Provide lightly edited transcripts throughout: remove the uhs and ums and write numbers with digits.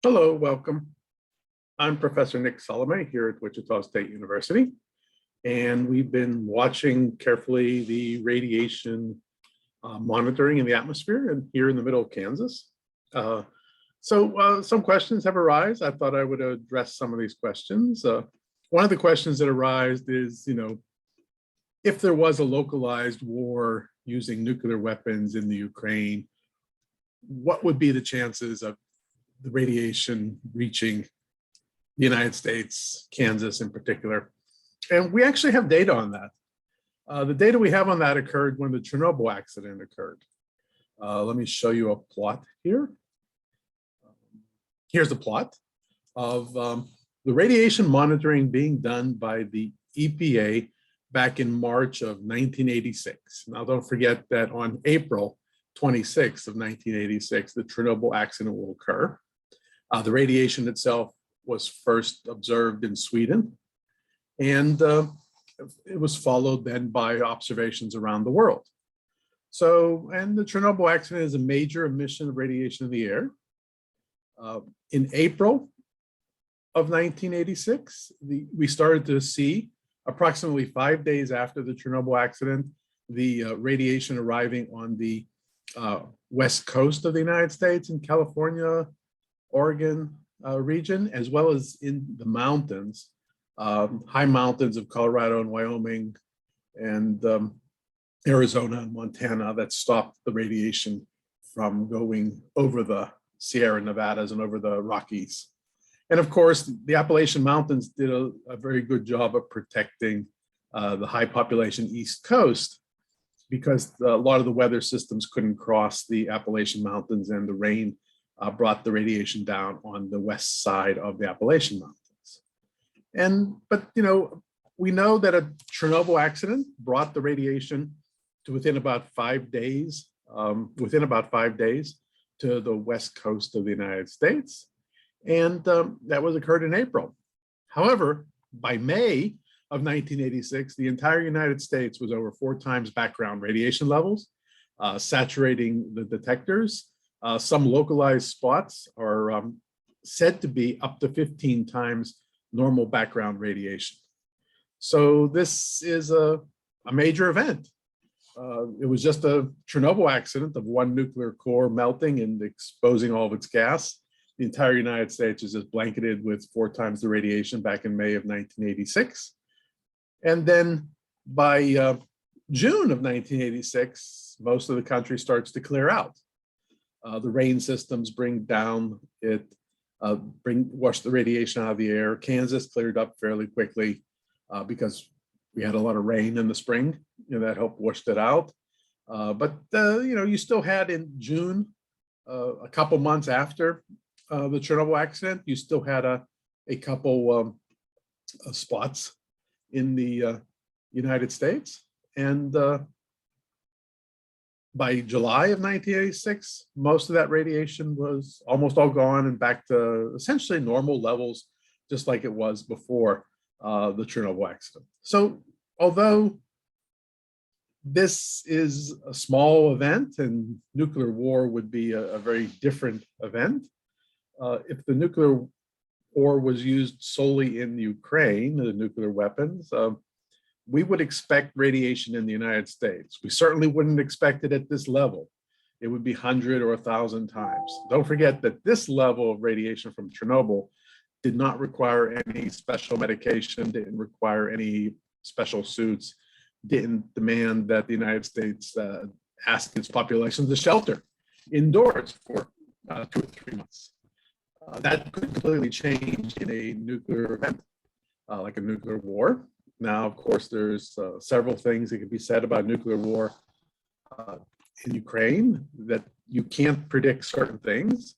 Hello, welcome. I'm Professor Nick Salome here at Wichita State University, and we've been watching carefully the radiation monitoring in the atmosphere and here in the middle of Kansas. Some questions have arisen. I thought I would address some of these questions. One of the questions that arise is, if there was a localized war using nuclear weapons in the Ukraine, what would be the chances of the radiation reaching the United States, Kansas in particular? And we actually have data on that. The data we have on that occurred when the Chernobyl accident occurred. Let me show you a plot here. Here's a plot of the radiation monitoring being done by the EPA back in March of 1986. Now, don't forget that on April 26th of 1986, the Chernobyl accident will occur. The radiation itself was first observed in Sweden, and it was followed then by observations around the world. And the Chernobyl accident is a major emission of radiation in the air. In April of 1986, we started to see, approximately 5 days after the Chernobyl accident, the radiation arriving on the west coast of the United States in California, Oregon region, as well as in the mountains, high mountains of Colorado and Wyoming and Arizona and Montana, that stopped the radiation from going over the Sierra Nevadas and over the Rockies. And of course, the Appalachian Mountains did a very good job of protecting the high population East Coast, because a lot of the weather systems couldn't cross the Appalachian Mountains, and the rain brought the radiation down on the west side of the Appalachian Mountains. But we know that a Chernobyl accident brought the radiation to within about 5 days, to the west coast of the United States. And that was occurred in April. However, by May of 1986, the entire United States was over 4 times background radiation levels, saturating the detectors. Some localized spots are said to be up to 15 times normal background radiation. So this is a major event. It was just a Chernobyl accident of one nuclear core melting and exposing all of its gas. The entire United States is just blanketed with 4 times the radiation back in May of 1986. And then by June of 1986, most of the country starts to clear out. The rain systems bring down wash the radiation out of the air. Kansas cleared up fairly quickly because we had a lot of rain in the spring, that helped wash it out. But you still had in June, a couple months after the Chernobyl accident, you still had a couple spots in the United States. And by July of 1986, most of that radiation was almost all gone and back to essentially normal levels, just like it was before the Chernobyl accident. So although this is a small event and nuclear war would be a very different event, if the nuclear war was used solely in Ukraine, the nuclear weapons, we would expect radiation in the United States. We certainly wouldn't expect it at this level. It would be 100 or 1,000 times. Don't forget that this level of radiation from Chernobyl did not require any special medication, didn't require any special suits, didn't demand that the United States ask its population to shelter indoors for 2 or 3 months. That could completely change in a nuclear event, like a nuclear war. Now, of course, there's several things that can be said about nuclear war in Ukraine, that you can't predict certain things.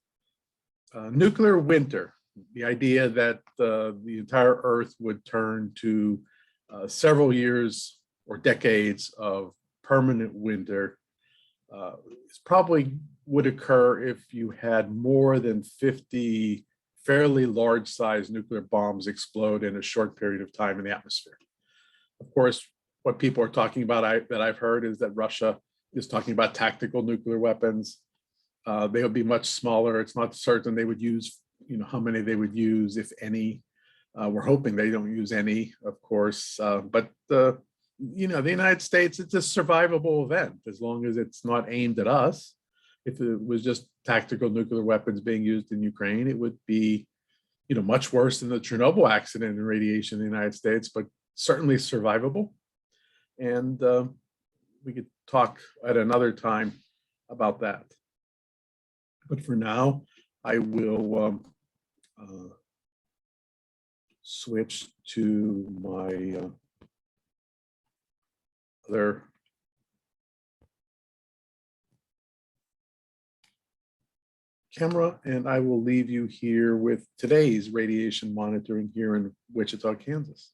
Nuclear winter, the idea that the entire Earth would turn to several years or decades of permanent winter, probably would occur if you had more than 50 fairly large-sized nuclear bombs explode in a short period of time in the atmosphere. Of course, what people are talking about that I've heard is that Russia is talking about tactical nuclear weapons. They would be much smaller. It's not certain they would use, how many they would use, if any. We're hoping they don't use any, of course, but the United States, it's a survivable event as long as it's not aimed at us. If it was just tactical nuclear weapons being used in Ukraine, it would be, much worse than the Chernobyl accident in radiation in the United States, but certainly survivable. And we could talk at another time about that. But for now, I will switch to my other camera, and I will leave you here with today's radiation monitoring here in Wichita, Kansas.